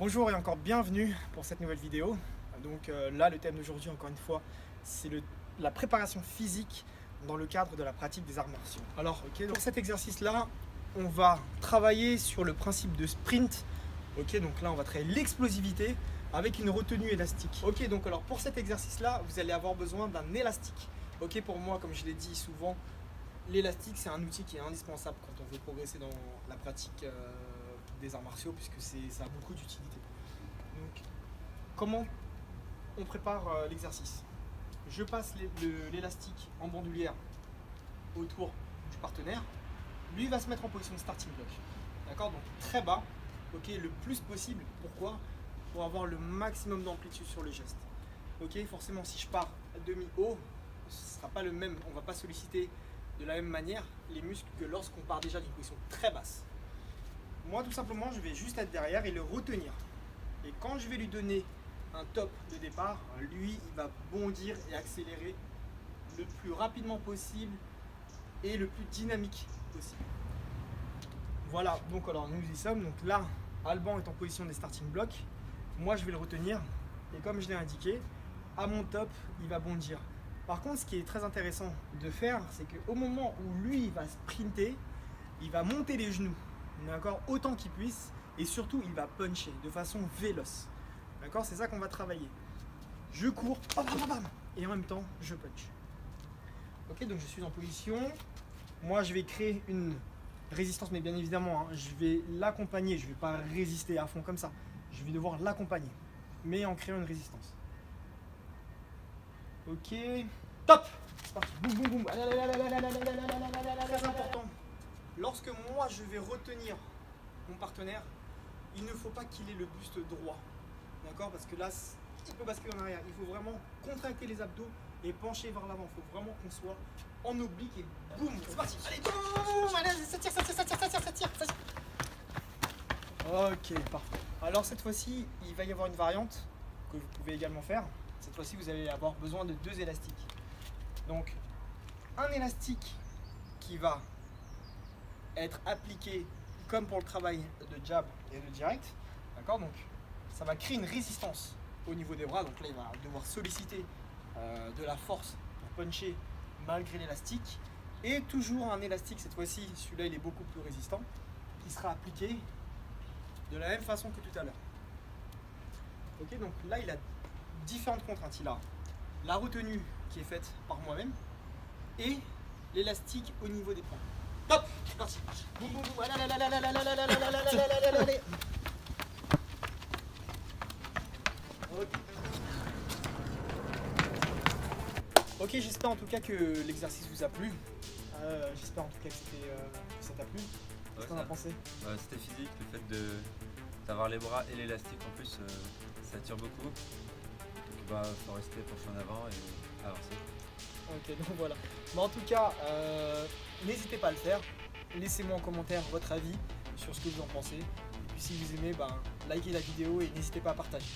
Bonjour et encore bienvenue pour cette nouvelle vidéo. Donc là, le thème d'aujourd'hui, encore une fois, c'est la préparation physique dans le cadre de la pratique des arts martiaux. Alors, pour cet exercice-là, on va travailler sur le principe de sprint. Donc là, on va travailler l'explosivité avec une retenue élastique. Donc alors pour cet exercice-là, vous allez avoir besoin d'un élastique. Pour moi, comme je l'ai dit souvent, l'élastique, c'est un outil qui est indispensable quand on veut progresser dans la pratique des arts martiaux, puisque ça a beaucoup d'utilité. Donc, comment on prépare l'exercice? Je passe l'élastique en bandoulière autour du partenaire. Lui va se mettre en position de starting block. D'accord? Donc très bas, le plus possible. Pourquoi? Pour avoir le maximum d'amplitude sur le geste. Forcément, si je pars à demi-haut, ce ne sera pas le même. On ne va pas solliciter de la même manière les muscles que lorsqu'on part déjà d'une position très basse. Moi, tout simplement, je vais juste être derrière et le retenir. Et quand je vais lui donner un top de départ, lui, il va bondir et accélérer le plus rapidement possible et le plus dynamique possible. Voilà, donc alors nous y sommes. Donc là, Alban est en position des starting blocks. Moi, je vais le retenir. Et comme je l'ai indiqué, à mon top, il va bondir. Par contre, ce qui est très intéressant de faire, c'est qu'au moment où lui, il va sprinter, il va monter les genoux, d'accord, autant qu'il puisse, et surtout, il va puncher de façon véloce. D'accord, c'est ça qu'on va travailler. Je cours, bam, bam, bam, et en même temps, je punch. Donc je suis en position. Moi, je vais créer une résistance, mais bien évidemment, je vais l'accompagner. Je ne vais pas résister à fond comme ça. Je vais devoir l'accompagner, mais en créant une résistance. Top! C'est parti. Boum, boum, boum. Très important. Lorsque moi, je vais retenir mon partenaire, il ne faut pas qu'il ait le buste droit. D'accord? Parce que là, il peut basculer en arrière. Il faut vraiment contracter les abdos et pencher vers l'avant. Il faut vraiment qu'on soit en oblique et boum! C'est parti! Allez, boum! Allez, ça tire. Ok, parfait. Alors cette fois-ci, il va y avoir une variante que vous pouvez également faire. Cette fois-ci, vous allez avoir besoin de 2 élastiques. Donc, un élastique qui va être appliqué comme pour le travail de jab et de direct. D'accord? Donc, ça va créer une résistance au niveau des bras. Donc là, il va devoir solliciter de la force pour puncher malgré l'élastique. Et toujours un élastique, cette fois-ci, celui-là, il est beaucoup plus résistant, qui sera appliqué de la même façon que tout à l'heure. Donc là, il a différentes contraintes. Il a la retenue qui est faite par moi-même et l'élastique au niveau des points. Top! C'est parti! Boum boum boum! Allez. Ok, j'espère en tout cas que l'exercice vous a plu. J'espère en tout cas que ça t'a plu. Qu'est-ce que t'en as pensé? C'était physique, le fait d'avoir les bras et l'élastique en plus, ça tire beaucoup. Donc faut rester penché en avant et avancer. Donc voilà. Mais en tout cas, n'hésitez pas à le faire. Laissez-moi en commentaire votre avis sur ce que vous en pensez. Et puis si vous aimez, likez la vidéo et n'hésitez pas à partager.